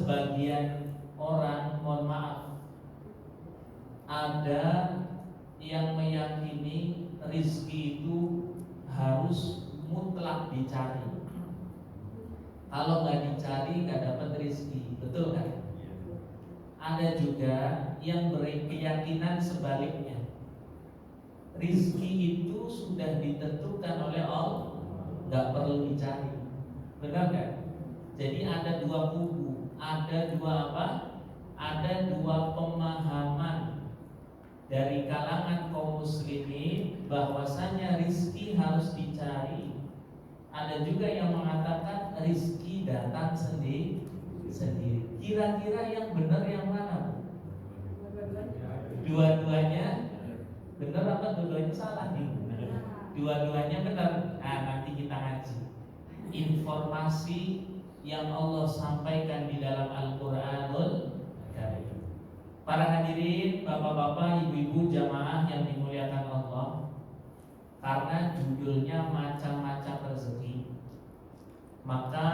sebagian orang, mohon maaf, ada yang meyakini rizki itu harus mutlak dicari. Kalau nggak dicari nggak dapat rizki, betul kan? Ada juga yang berkeyakinan sebaliknya. Rizki itu sudah ditentukan oleh Allah, nggak perlu dicari, benar nggak? Jadi ada dua kubu, ada dua apa? Ada dua pemahaman dari kalangan kaum muslimin bahwasanya rizki harus dicari. Ada juga yang mengatakan rizki datang sendiri. Kira-kira yang benar yang mana? Dua-duanya benar apa dua-duanya salah nih? Dua-duanya benar. Nah, nanti kita ngaji informasi yang Allah sampaikan di dalam Al-Qur'anul Karim. Para hadirin, bapak-bapak, ibu-ibu, jamaah yang dimuliakan Allah, karena judulnya macam-macam rezeki, maka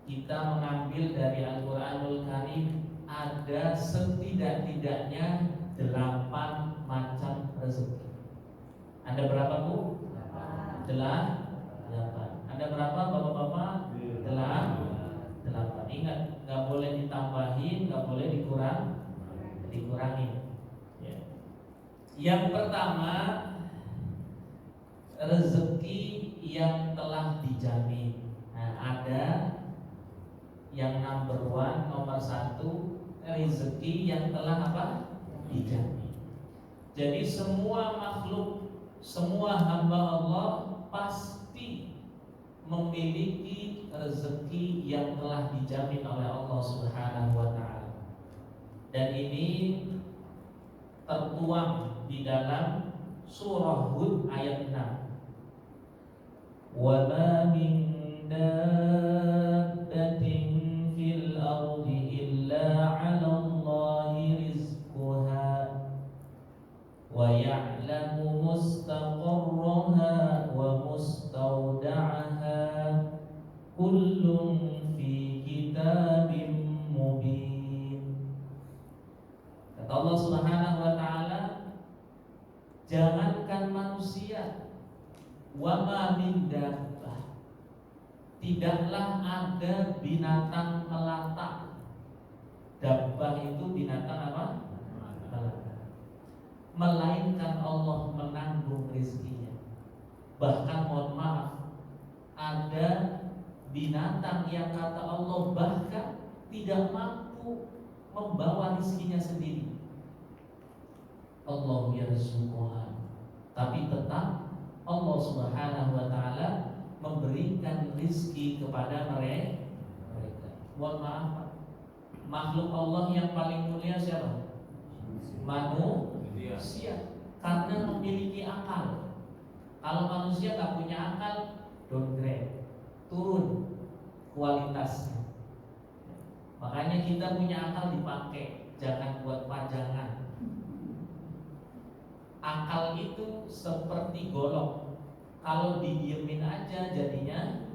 kita mengambil dari Al-Qur'anul Karim ada setidak-tidaknya 8 macam rezeki. Ada berapa, Bu? 8. Ada berapa, bapak-bapak? 8. Ingat, nggak boleh ditambahin, nggak boleh dikurangin. Ya. Yang pertama, rezeki yang telah dijamin. Nah, ada yang nomor 1, rezeki yang telah apa? Dijamin. Jadi semua makhluk, semua hamba Allah pasti memiliki rezeki yang telah dijamin oleh Allah Subhanahu wa taala. Dan ini tertuang di dalam surah Hud ayat 6. Wa ma min dabbatin fil ardi illa 'ala Allahi rizquha wa ya'lamu mustaqarraha wa mustawda'aha kullun fi kitabim mubin. Kata Allah Subhanahu wa taala, jangankan manusia, wa ma min dabbah, tidaklah ada binatang melata. Dabbah itu binatang apa? Melata. Melainkan Allah menanggung rezekinya. Bahkan mohon maaf, ada binatang yang kata Allah bahkan tidak mampu membawa rezekinya sendiri. Allah yarzuquha, tapi tetap Allah Subhanahu wa taala memberikan rezeki kepada mereka. Mohon maaf, makhluk Allah yang paling mulia siapa? Manusia, karena memiliki akal. Kalau manusia tak punya akal, downgrade, turun kualitasnya. Makanya kita punya akal dipakai, jangan buat pajangan. Akal itu seperti golok, kalau didiemin aja jadinya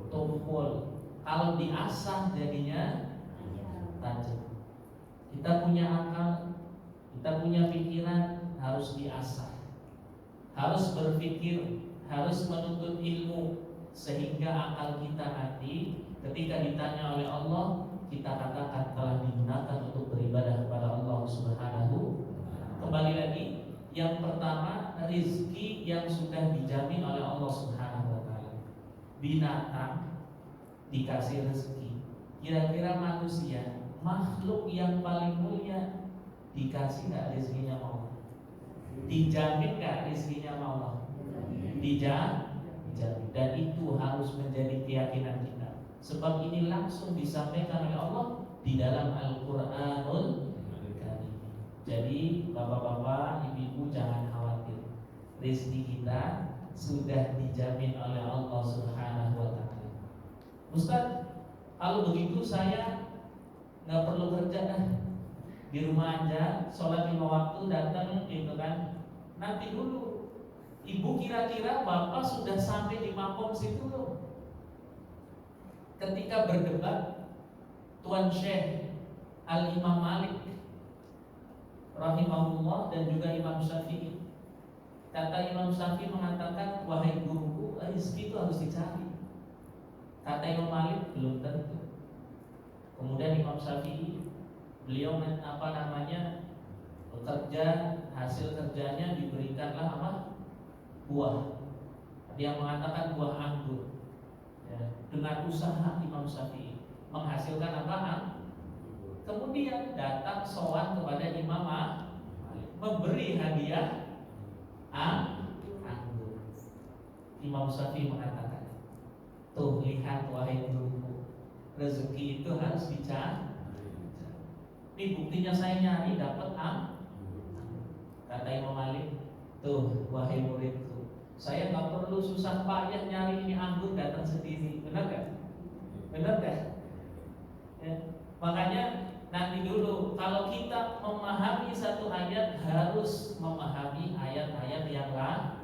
tumpul, kalau diasah jadinya tajam. Kita punya akal, kita punya pikiran, harus diasah, harus berpikir, harus menuntut ilmu, sehingga akal kita nanti ketika ditanya oleh Allah, kita katakan telah digunakan untuk beribadah kepada Allah Subhanahu. Kembali lagi, yang pertama, rizki yang sudah dijamin oleh Allah Subhanahu wa taala. Binatang dikasih rezeki. Kira-kira manusia, makhluk yang paling mulia, dikasih nggak rezekinya Allah? Dijamin nggak rezekinya Allah? Dijamin. Dan itu harus menjadi keyakinan kita. Sebab ini langsung disampaikan oleh Allah di dalam Al-Qur'anul Karim. Jadi bapak-bapak, ibu-ibu jangan khawatir, rezeki kita sudah dijamin oleh Allah Subhanahu wa taala. Ustaz, kalau begitu saya nggak perlu kerja dah, di rumah aja, sholat 5 waktu, datang gitu kan. Nanti dulu, ibu kira-kira bapak sudah sampai di makom situ loh. Ketika berdebat Tuan Syekh Al-Imam Malik rahimahullah dan juga Imam Syafi'i. Kata Imam Syafi'i mengatakan, wahai guruku, rezeki itu harus dicari. Kata Imam Malik, belum tentu. Kemudian Imam Syafi'i, beliau bekerja, hasil kerjanya diberikanlah apa? Buah. Dia mengatakan buah anggur. Ya, dengan usaha Imam Syafi'i menghasilkan apa? Kemudian datang sowan kepada Imam Malik, memberi hadiah anggur. Imam Syafi'i mengatakan, tuh lihat wahai guruku, rezeki itu harus dicari. Ini buktinya saya nyari dapat anggur. Kata Imam Malik, tuh wahai muridku, saya nggak perlu susah payah nyari ini anggur, datang sendiri. Benar gak? Benar gak? Ya. Makanya nanti dulu kalau kita memahami satu ayat harus memahami ayat-ayat yang lain.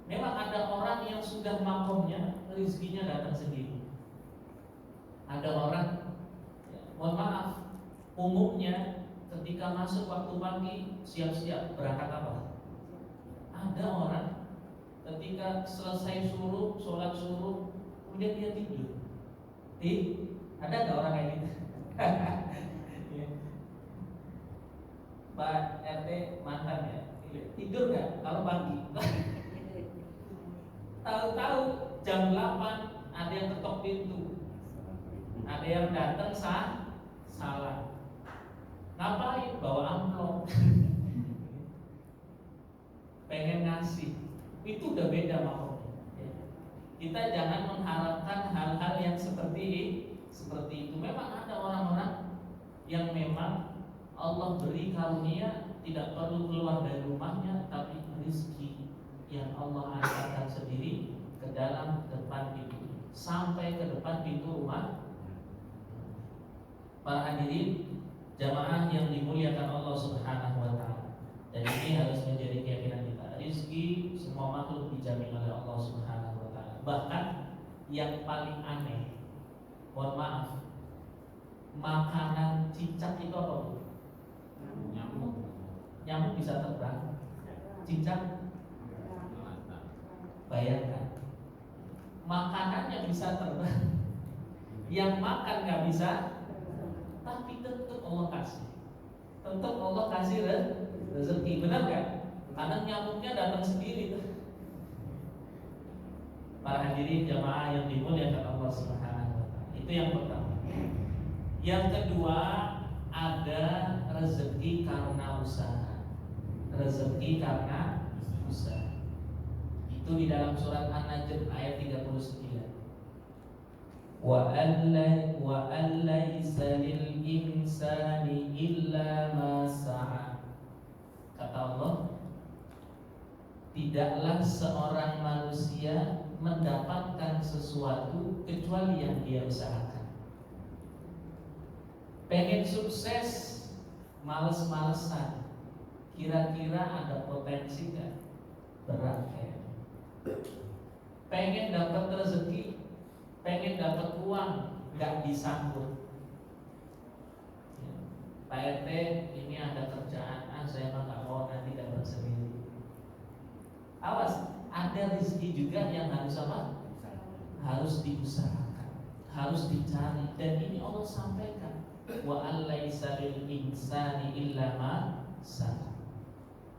Memang ada orang yang sudah makomnya rezekinya datang sendiri. Ada orang, ya, mohon maaf, umumnya ketika masuk waktu pagi siap-siap berangkat apa? Ada orang ketika selesai suruh, sholat suruh, kemudian dia tidur. Ada nggak orang kayak gitu? Pak RT mantan ya, tidur nggak kalau pagi? Tahu-tahu jam 8 ada yang ketok pintu, ada yang datang salah. Ngapain? Bawa amplop. Pengen ngasih. Itu udah beda maksudnya. Kita jangan mengharapkan hal-hal yang seperti itu. Memang ada orang-orang yang memang Allah beri karunia tidak perlu keluar dari rumahnya, tapi rezeki yang Allah hantarkan sendiri ke dalam depan pintu, sampai ke depan pintu rumah. Para hadirin jamaah yang dimuliakan Allah Subhanahu wa taala. Dan ini harus menjadi keyakinan kita. Rezeki semua makhluk dijamin oleh Allah Subhanahu wa taala. Bahkan yang paling aneh, mohon maaf, makanan cicak itu apa, Bu? Nyamuk bisa terbang. Cicak, bayangkan, makanannya bisa terbang, yang makan nggak bisa, tapi tetap Allah kasih. Tetap Allah kasih rezeki, benar nggak? Karena nyamuknya datang sendiri. Para hadirin jamaah yang dimuliakan Allah Subhanahu wa taala. Itu yang pertama. Yang kedua, ada rezeki karena usaha. Rezeki karena usaha. Itu di dalam surat An-Najm ayat 39. Wa allaysa lil insani illa ma sa'a. Kata Allah, tidaklah seorang manusia mendapatkan sesuatu kecuali yang dia usahakan. Pengen sukses, males-malesan, kira-kira ada potensi gak? Berat kayak. Pengen dapat rezeki, pengen dapat uang, gak disambut. Pak RT, ini ada kerjaan, saya mah gak mau, nanti dapat sendiri. Awas, ada rezeki juga yang harus apa? Harus diusahakan, harus dicari. Dan ini Allah sampaikan, wa allaysa lil insani illa ma sa'a.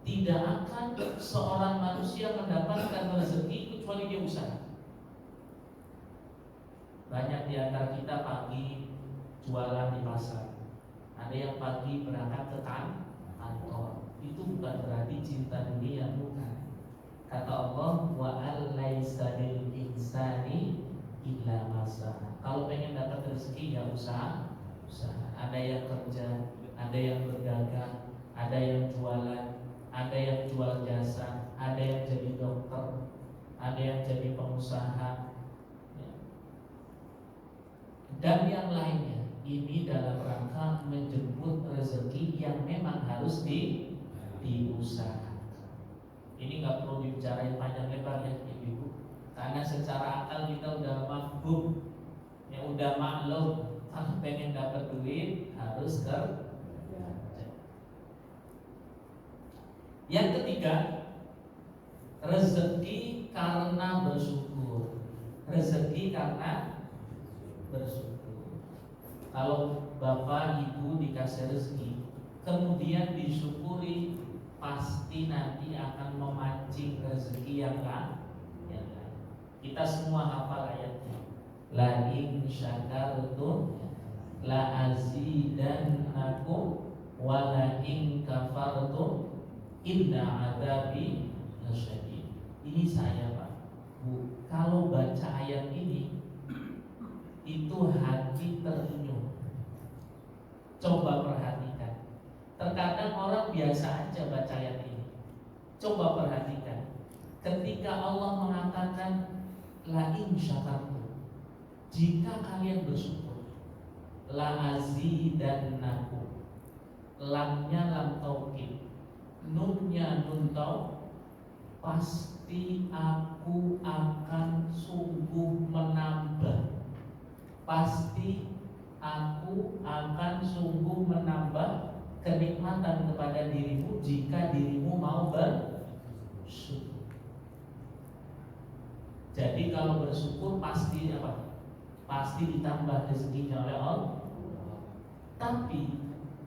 Tidak akan seorang manusia mendapatkan rezeki kecuali dia usaha. Banyak di antara kita pagi jualan di pasar, ada yang pagi berangkat ke kantor. Itu bukan berarti cinta dunia, bukan. Kata Allah, wa allaysa lil insani illa ma sa'a. Kalau pengen dapat rezeki ya usaha. Ada yang kerja, ada yang berdagang, ada yang jualan, ada yang jual jasa, ada yang jadi dokter, ada yang jadi pengusaha, dan yang lainnya. Ini dalam rangka menjemput rezeki yang memang harus diusahakan. Ini nggak perlu dibicarain panjang lebar ya ibu, karena secara akal kita udah mafhum, ya udah maklum. Kalau pengen dapat duit harus kerja. Yang ketiga, rezeki karena bersyukur. Rezeki karena bersyukur. Kalau bapak ibu dikasih rezeki, kemudian disyukuri, pasti nanti akan memancing rezeki yang lain. Kita semua hafal ayatnya. La in syakartum la azidannakum wa la in kafartum inna adzabi lasyadid. Ini saya Pak Bu, kalau baca ayat ini itu hati terenyuh. Coba perhatikan. Terkadang orang biasa aja baca ayat ini. Coba perhatikan. Ketika Allah mengatakan la in syakartum, jika kalian bersyukur, la azidannakum, lamnya lam taukid, nunnya nun tau, pasti aku akan sungguh menambah. Pasti aku akan sungguh menambah kenikmatan kepada dirimu jika dirimu mau bersyukur. Jadi kalau bersyukur pasti apa? Pasti ditambah rezekinya oleh Allah. Tapi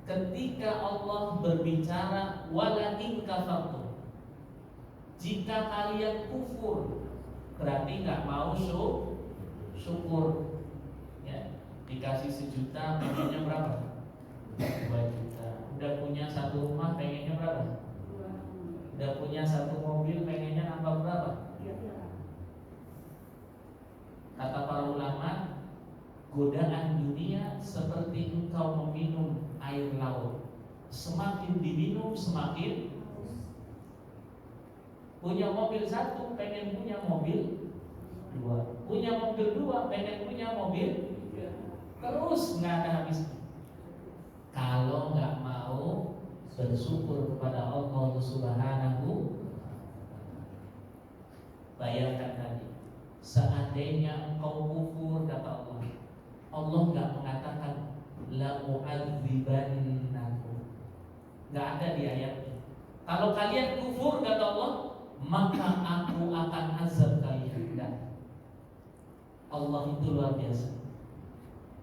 ketika Allah berbicara wala in kafartum, jika kalian kufur, berarti nggak mau syukur. Ya, dikasih 1 juta, pengennya berapa? 2 juta. Udah punya 1 rumah, pengennya berapa? Udah punya 1 mobil, pengennya nambah berapa? Kata para ulama, godaan dunia seperti engkau meminum air laut. Semakin diminum semakin punya mobil 1, pengen punya mobil 2. Punya mobil 2, pengen punya mobil 3. Terus nggak ada habisnya. Kalau nggak mau bersyukur kepada Allah Subhanahu. Bayangkan tadi, seandainya engkau kufur, kata Allah, Allah nggak mengatakan la mu'adzibannakum, nggak ada di ayatnya. Kalau kalian kufur, kata Allah, maka aku akan azab kalian. Allah itu luar biasa.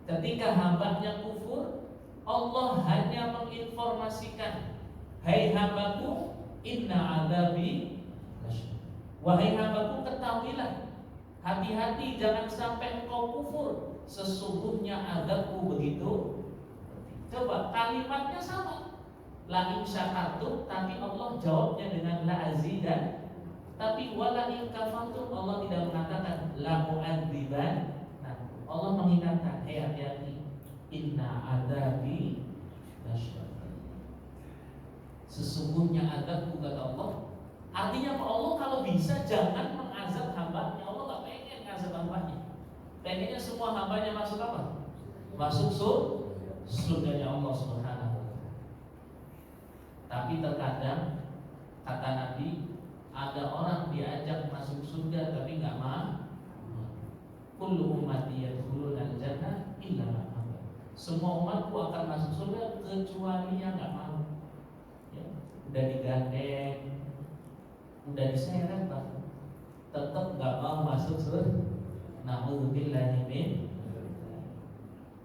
Ketika hambanya kufur, Allah hanya menginformasikan, hai hambaku, inna adabi, wahai hambaku, ketahuilah, hati-hati jangan sampai engkau kufur, sesungguhnya azabku begitu. Coba kalimatnya sama, la in syakartum, tapi Allah jawabnya dengan la azidan. Tapi wala in kafartum, Allah tidak mengatakan la mu'adziban. Nah, Allah mengingatkan, hati-hati, inna adabi lasyadid, sesungguhnya azabku, kata Allah. Artinya Allah kalau bisa jangan mengazab hambanya. Allah gak pengen ngazab hambanya, pengennya semua hambanya masuk apa? Masuk surganya Allah Subhanahu wa ta'ala. Tapi terkadang kata Nabi, ada orang diajak masuk surga tapi nggak mau. Kullu ummati yadkhulunal jannah illa man aba. Semua umatku akan masuk surga kecuali yang nggak mau. Ya, udah digandeng, udah diseret bahkan, tetap nggak mau masuk surga. Na'udzubillahi min.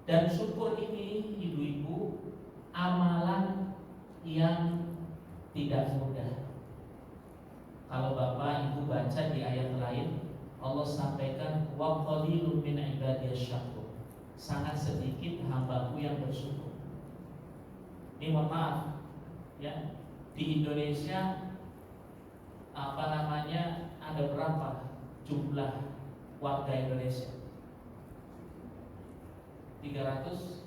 Dan syukur ini, ibu-ibu, amalan yang tidak mudah. Kalau bapak ibu baca di ayat lain, Allah sampaikan wa qalilun min ibadiyasy syakur, sangat sedikit hambaku yang bersyukur. Ini mohon maaf ya, di Indonesia ada berapa jumlah warga Indonesia? 300,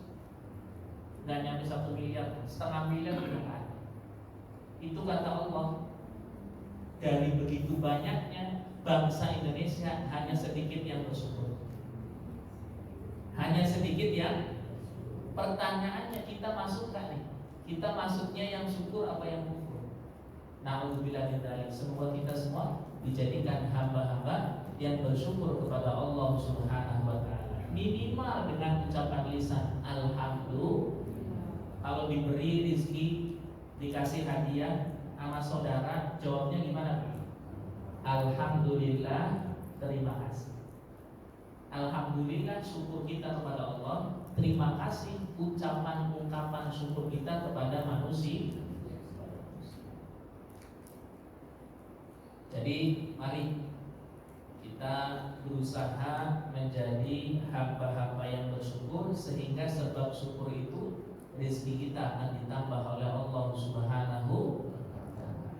nggak nyampe 1 miliar, setengah miliar belum ada. Itu kata Allah, dari begitu banyaknya bangsa Indonesia hanya sedikit yang bersyukur. Hanya sedikit yang, pertanyaannya kita masuk gak nih? Kita masuknya yang syukur apa yang kufur? Na'udzubillah min dzalik. Semoga kita semua dijadikan hamba-hamba yang bersyukur kepada Allah Subhanahu wa ta'ala. minimal dengan ucapan lisan alhamdulillah. Kalau diberi rezeki, dikasih hadiah sama saudara, jawabnya gimana? Alhamdulillah, terima kasih. Alhamdulillah, syukur kita kepada Allah. Terima kasih, ucapan-ungkapan syukur kita kepada manusia. Jadi mari kita berusaha menjadi hamba-hamba yang bersyukur, sehingga sebab syukur itu rezeki kita akan ditambah oleh Allah Subhanahu wa Ta'ala.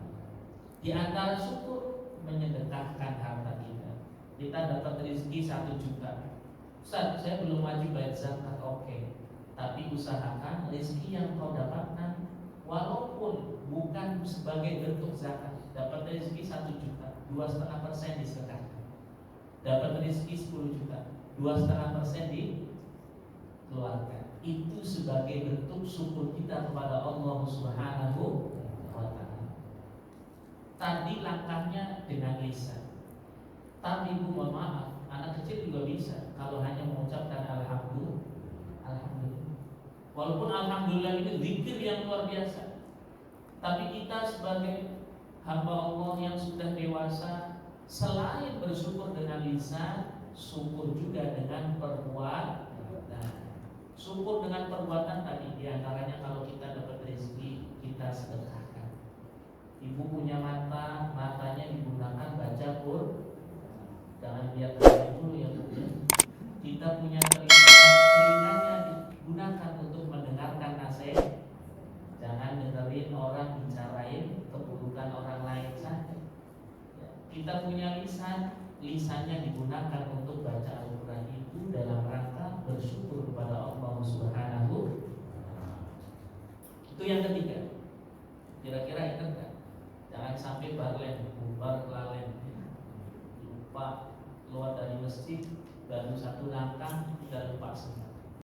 Di antara syukur, menyedekahkan harta kita. Kita dapat rezeki 1 juta. Ustaz, saya belum wajib bayar zakat, oke. Tapi usahakan rezeki yang kau dapatkan, walaupun bukan sebagai bentuk zakat, dapat rezeki 1 juta, 2,5% disedekahkan. Dapat rezeki 10 juta, 2,5% dikeluarkan. Itu sebagai bentuk syukur kita kepada Allah Subhanahu wa Ta'ala. Tadi langkahnya dengan lisan. Tapi ibu mohon maaf, anak kecil juga bisa kalau hanya mengucapkan alhamdulillah. Alhamdulillah. Walaupun alhamdulillah itu zikir yang luar biasa, tapi kita sebagai hamba Allah yang sudah dewasa, selain bersyukur dengan lisan, syukur juga dengan perbuatan. Syukur dengan perbuatan tadi diantaranya kalau kita dapat rezeki, kita sedekahkan. Ibu punya mata, matanya digunakan baca Quran. Jangan lihat dulu ya Bu. Kita punya telinga, telinganya digunakan untuk mendengarkan nasihat. Jangan dengerin orang bicarain keburukan orang lain saja. Kita punya lisan, lisannya digunakan untuk baca Al-Quran itu dalam rangka bersyukur kepada Allah Subhanahu. Itu yang ketiga. Kira-kira ingat gak? Jangan sampai barlen, bubar lalen, lupa keluar dari masjid baru 1 langkah, tidak lupa semua.